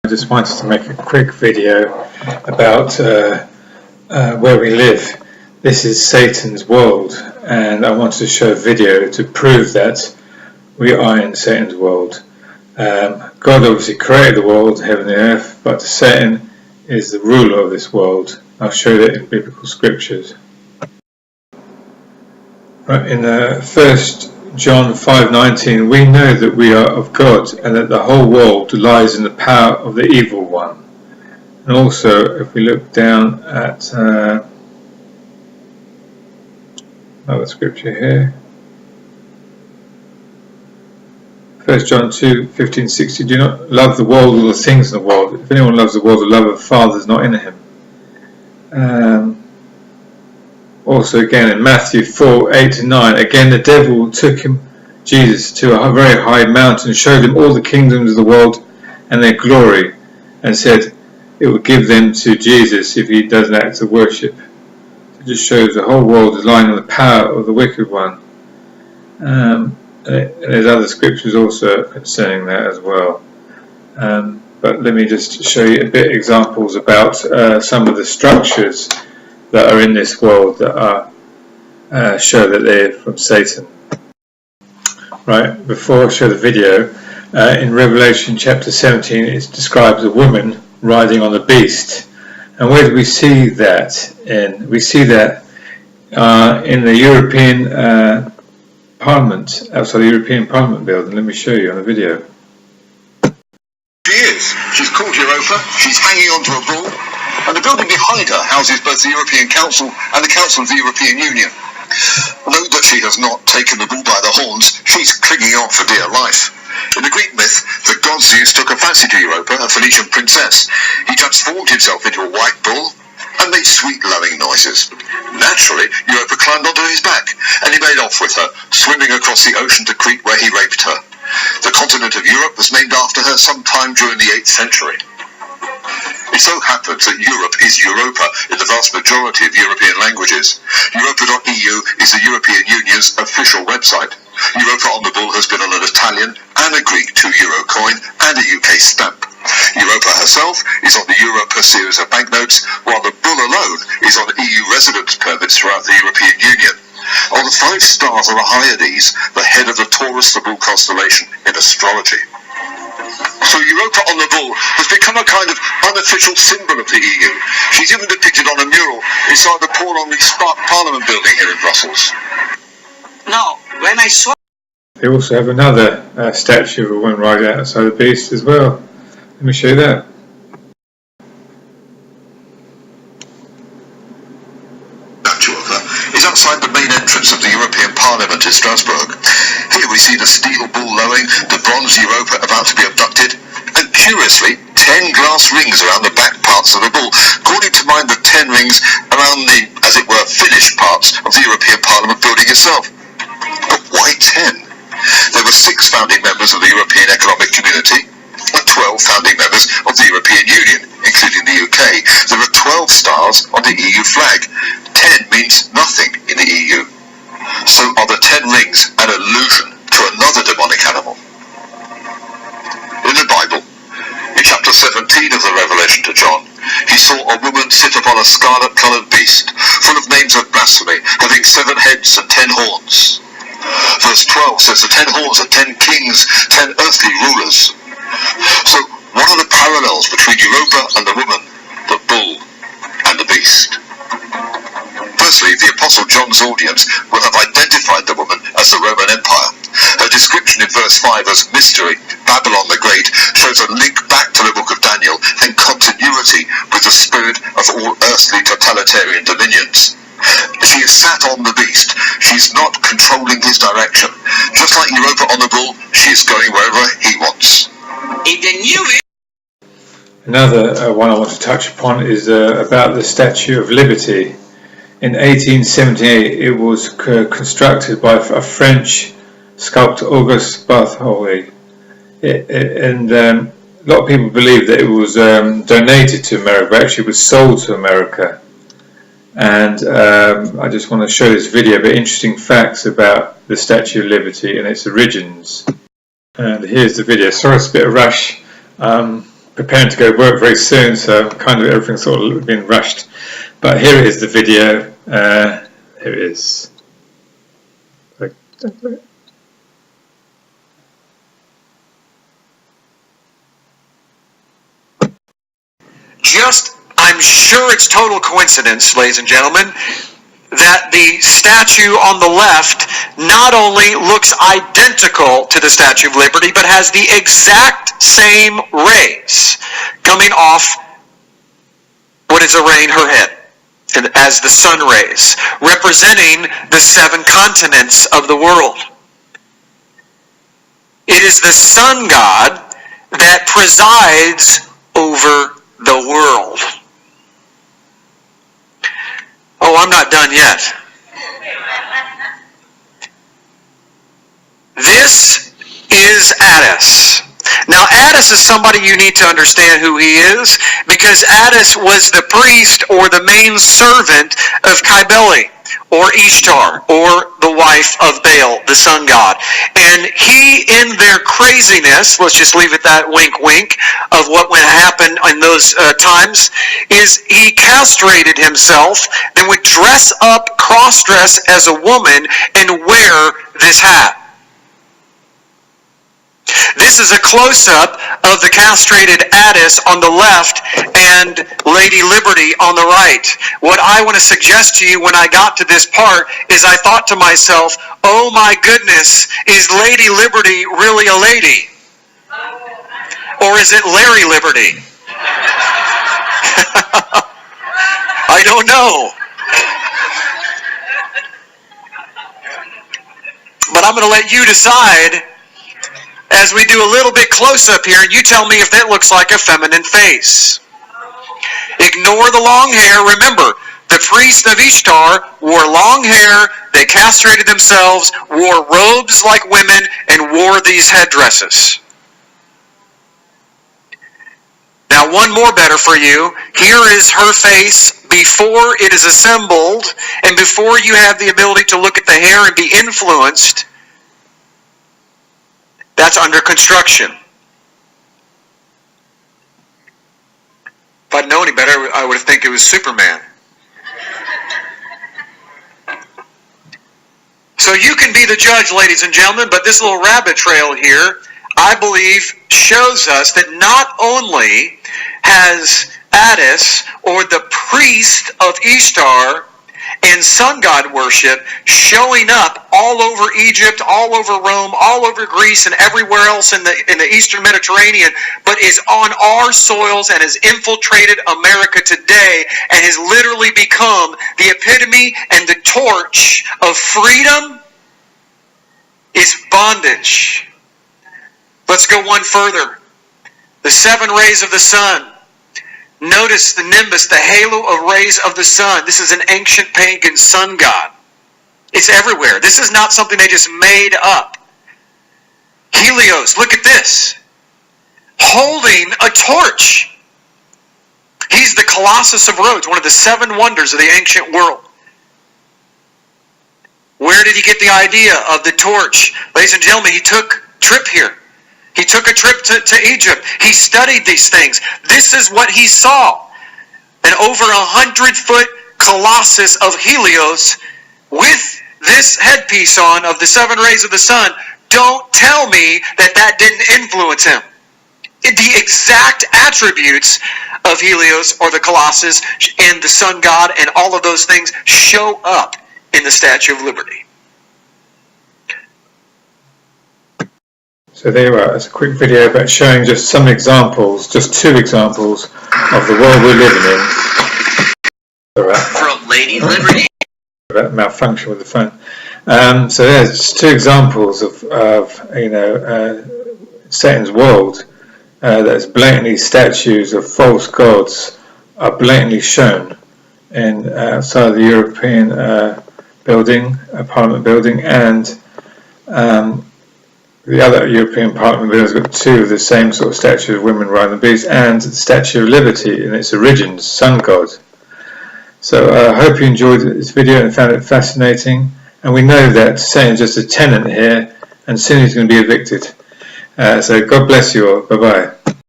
just wanted to make a quick video about where we live. This is Satan's world, and I wanted to show a video to prove that we are in Satan's world. God obviously created the world, heaven and earth, but Satan is the ruler of this world. I'll show that in biblical scriptures. Right, in 1 John 5:19, we know that we are of God and that the whole world lies in the power of the evil one. And also, if we look down at another scripture here, 1 John 2:15-16, do not love the world or the things in the world. If anyone loves the world, the love of the Father is not in him. Also again in Matthew 4:8-9, again the devil took Jesus to a very high mountain, showed him all the kingdoms of the world and their glory, and said it would give them to Jesus if he does an act of worship. It just shows the whole world is lying in the power of the wicked one. And there's other scriptures also concerning that as well. But let me just show you a bit examples about some of the structures that are in this world that are show that they're from Satan. Right, before I show the video, in Revelation chapter 17 it describes a woman riding on a beast. And where do we see that in? We see that in the European Parliament, outside the European Parliament building. Let me show you on the video. She is. She's called Europa, she's hanging onto a bull, and the building behind her houses both the European Council and the Council of the European Union. Note that she has not taken the bull by the horns, she's clinging on for dear life. In the Greek myth, the god Zeus took a fancy to Europa, a Phoenician princess. He transformed himself into a white bull and made sweet loving noises. Naturally, Europa climbed onto his back, and he made off with her, swimming across the ocean to Crete where he raped her. The continent of Europe was named after her sometime during the 8th century. It so happens that Europe is Europa in the vast majority of European languages. Europa.eu is the European Union's official website. Europa on the bull has been on an Italian and a Greek 2-euro coin and a UK stamp. Europa herself is on the euro per series of banknotes, while the bull alone is on EU residence permits throughout the European Union. On the 5 stars are the Hyades, the head of the Taurus, the bull constellation in astrology. So Europa on the bull has become a kind of unofficial symbol of the EU. She's even depicted on a mural inside the Paul-Henri Spaak Parliament building here in Brussels. Now, when I saw... They also have another statue of a woman riding outside the beast as well. Let me show you that. Is outside the main entrance of the European Parliament in Strasbourg. Here we see the steel bull lowing, the bronze Europa about to be abducted, and curiously 10 glass rings around the back parts of the bull, calling to mind the 10 rings around the, as it were, finished parts of the European Parliament building itself. But why 10? There were 6 founding members of the European Economic Community and 12 founding members of the European Union, including the UK. There are 12 stars on the EU flag. 10 means nothing in the EU. So are the 10 rings an allusion to another demonic animal? In the Bible, in chapter 17 of the Revelation to John, he saw a woman sit upon a scarlet-coloured beast, full of names of blasphemy, having 7 heads and 10 horns. Verse 12 says the 10 horns are 10 kings, 10 earthly rulers. So what are the parallels between Europa and the woman, the bull and the beast? Firstly, the Apostle John's audience will have identified the woman as the Roman Empire. Her description in verse 5 as mystery, Babylon the Great, shows a link back to the book of Daniel and continuity with the spirit of all earthly totalitarian dominions. She is sat on the beast. She's not controlling his direction. Just like Europa on the bull, she is going wherever he wants. Another one I want to touch upon is about the Statue of Liberty. In 1878 it was constructed by a French sculptor, Auguste Bartholdi, and a lot of people believe that it was donated to America, but actually was sold to America. And I just want to show this video, but interesting facts about the Statue of Liberty and its origins. And here's the video. Sorry it's a bit of rush, but preparing to go to work very soon, so kind of everything's sort of been rushed. But here is the video. Here it is. I'm sure it's total coincidence, ladies and gentlemen, that the statue on the left not only looks identical to the Statue of Liberty, but has the exact same rays coming off what is arraying her head as the sun rays, representing the 7 continents of the world. It is the sun god that presides over the world. Oh, I'm not done yet. This is Attis. Now, Attis is somebody you need to understand who he is, because Attis was the priest or the main servant of Cybele, or Ishtar, or the wife of Baal, the sun god. And he, in their craziness, let's just leave it that wink wink, of what would happen in those times, is he castrated himself, then would dress up, cross-dress as a woman, and wear this hat. This is a close-up of the castrated Attis on the left and Lady Liberty on the right. What I want to suggest to you when I got to this part is I thought to myself, oh my goodness, is Lady Liberty really a lady? Or is it Larry Liberty? I don't know. But I'm going to let you decide as we do a little bit close-up here, and you tell me if that looks like a feminine face. Ignore the long hair. Remember, the priests of Ishtar wore long hair, they castrated themselves, wore robes like women, and wore these headdresses. Now, one more better for you. Here is her face before it is assembled, and before you have the ability to look at the hair and be influenced. That's under construction. If I'd known any better, I would have think it was Superman. So you can be the judge, ladies and gentlemen, but this little rabbit trail here, I believe, shows us that not only has Attis, or the priest of Ishtar, and sun god worship showing up all over Egypt, all over Rome, all over Greece, and everywhere else in the Eastern Mediterranean, but is on our soils and has infiltrated America today and has literally become the epitome and the torch of freedom, is bondage. Let's go one further. The 7 rays of the sun. Notice the nimbus, the halo of rays of the sun. This is an ancient pagan sun god. It's everywhere. This is not something they just made up. Helios, look at this. Holding a torch. He's the Colossus of Rhodes, one of the 7 wonders of the ancient world. Where did he get the idea of the torch? Ladies and gentlemen, he took a trip here. He took a trip to Egypt. He studied these things. This is what he saw. An over 100-foot colossus of Helios with this headpiece on of the 7 rays of the sun. Don't tell me that that didn't influence him. The exact attributes of Helios or the colossus and the sun god and all of those things show up in the Statue of Liberty. So there you are. It's a quick video about showing just some examples, just 2 examples of the world we're living in. From Lady Liberty. About malfunction with the phone. So there's just 2 examples of Satan's world that's blatantly statues of false gods are blatantly shown in outside the European building, Parliament building, and the other European Parliament building has got 2 of the same sort of statues of women riding the beast, and the Statue of Liberty in its origins, sun god. So I hope you enjoyed this video and found it fascinating. And we know that Satan's just a tenant here, and soon he's going to be evicted. So God bless you all. Bye bye.